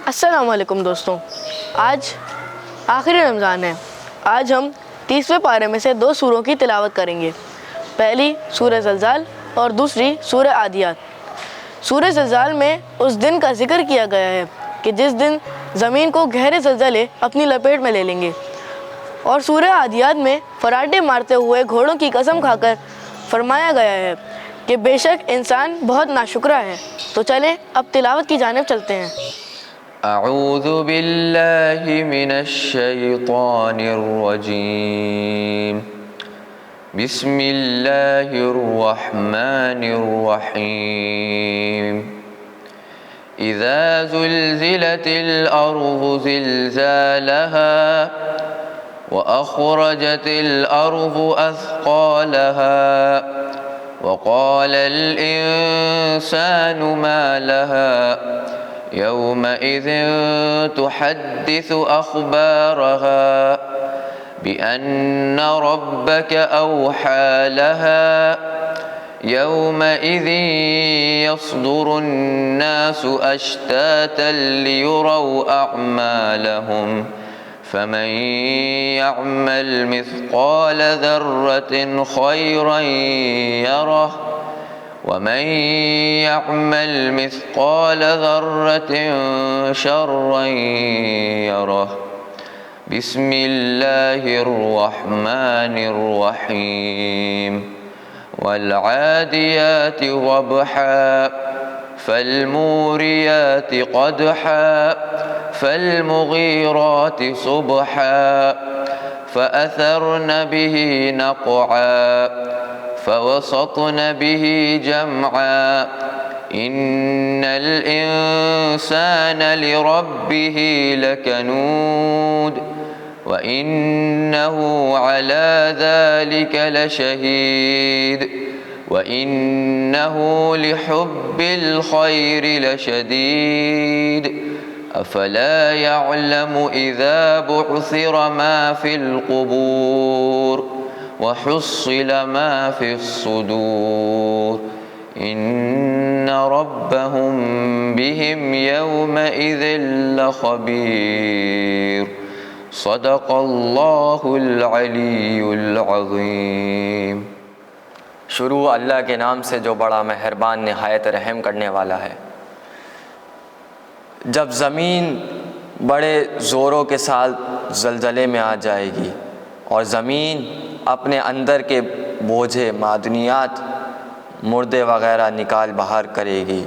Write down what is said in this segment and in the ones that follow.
السلام علیکم دوستوں، آج آخری رمضان ہے۔ آج ہم 30ویں پارے میں سے 2 سوروں کی تلاوت کریں گے۔ پہلی سورہ زلزال اور دوسری سورہ عادیات۔ سورہ زلزال میں اس دن کا ذکر کیا گیا ہے کہ جس دن زمین کو گہرے زلزلے اپنی لپیٹ میں لے لیں گے، اور سورہ عادیات میں فراٹے مارتے ہوئے گھوڑوں کی قسم کھا کر فرمایا گیا ہے کہ بے شک انسان بہت ناشکرا ہے۔ تو چلیں اب تلاوت کی جانب چلتے ہیں۔ اعوذ باللہ من الشیطان الرجیم، بسم اللہ الرحمن الرحیم۔ اذا زلزلت الارض زلزالها واخرجت الارض اثقالها وقال الانسان ما لها يومئذ تحدث أخبارها بأن ربك أوحى لها يومئذ يصدر الناس أشتاتا ليروا أعمالهم فمن يعمل مثقال ذرة خيرا يره ومن يعمل مثقال ذرة شرا يره۔ بسم اللہ الرحمن الرحیم۔ والعادیات ضبحا فالموریات قدحا فالمغیرات صبحا فأثرن به نقعا فوسطن به جمعا ان الانسان لربه لكنود وانه على ذلك لشهيد وانه لحب الخير لشديد افلا يعلم اذا بعثر ما في القبور وحصل ما في الصدور ان ربهم بهم يومئذ لخبير۔ صدق اللہ العلی العظیم۔ شروع اللہ کے نام سے جو بڑا مہربان نہایت رحم کرنے والا ہے۔ جب زمین بڑے زوروں کے ساتھ زلزلے میں آ جائے گی اور زمین اپنے اندر کے بوجھے معدنیات مردے وغیرہ نکال باہر کرے گی،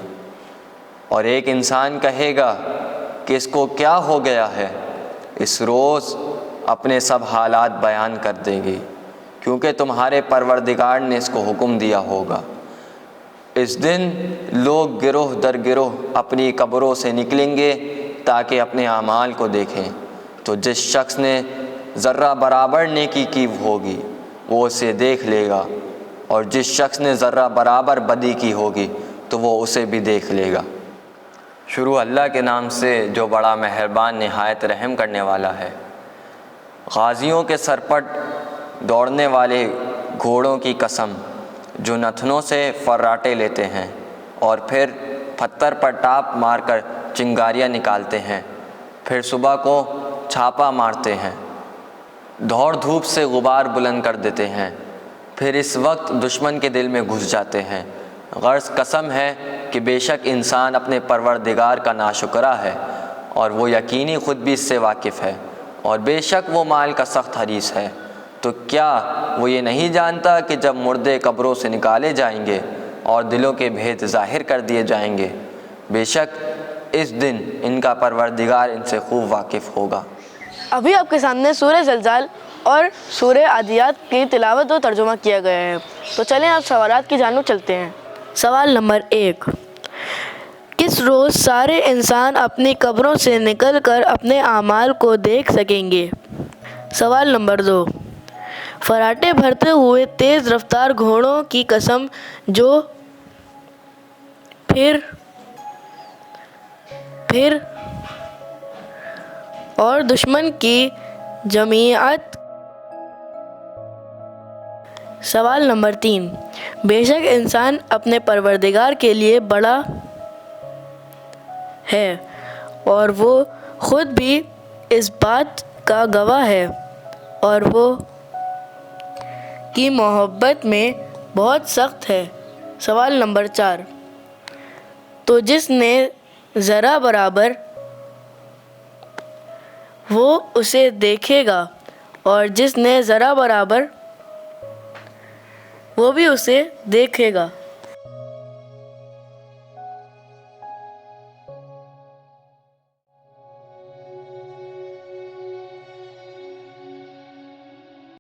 اور ایک انسان کہے گا کہ اس کو کیا ہو گیا ہے، اس روز اپنے سب حالات بیان کر دے گی، کیونکہ تمہارے پروردگار نے اس کو حکم دیا ہوگا۔ اس دن لوگ گروہ در گروہ اپنی قبروں سے نکلیں گے تاکہ اپنے اعمال کو دیکھیں، تو جس شخص نے ذرہ برابر نیکی کی ہوگی وہ اسے دیکھ لے گا، اور جس شخص نے ذرہ برابر بدی کی ہوگی تو وہ اسے بھی دیکھ لے گا۔ شروع اللہ کے نام سے جو بڑا مہربان نہایت رحم کرنے والا ہے۔ غازیوں کے سر پر دوڑنے والے گھوڑوں کی قسم جو نتنوں سے فراٹے لیتے ہیں اور پھر پتھر پر ٹاپ مار کر چنگاریاں نکالتے ہیں، پھر صبح کو چھاپا مارتے ہیں، دوڑ دھوپ سے غبار بلند کر دیتے ہیں، پھر اس وقت دشمن کے دل میں گھس جاتے ہیں۔ غرض قسم ہے کہ بے شک انسان اپنے پروردگار کا ناشکرا ہے، اور وہ یقینی خود بھی اس سے واقف ہے، اور بے شک وہ مال کا سخت حریص ہے۔ تو کیا وہ یہ نہیں جانتا کہ جب مردے قبروں سے نکالے جائیں گے اور دلوں کے بھید ظاہر کر دیے جائیں گے، بے شک اس دن ان کا پروردگار ان سے خوب واقف ہوگا۔ ابھی آپ کے سامنے سورہ زلزال اور سورہ عادیات کی تلاوت و ترجمہ کیا گیا ہے۔ تو چلیں آپ سوالات کی جانب چلتے ہیں۔ سوال نمبر 1، کس روز سارے انسان اپنی قبروں سے نکل کر اپنے اعمال کو دیکھ سکیں گے؟ سوال نمبر 2، فراٹے بھرتے ہوئے تیز رفتار گھوڑوں کی قسم جو پھر اور دشمن کی جماعت۔ سوال نمبر 3، بے شک انسان اپنے پروردگار کے لیے بڑا ہے اور وہ خود بھی اس بات کا گواہ ہے، اور وہ کی محبت میں بہت سخت ہے۔ سوال نمبر 4، تو جس نے ذرا برابر وہ اسے دیکھے گا، اور جس نے ذرا برابر وہ بھی اسے دیکھے گا۔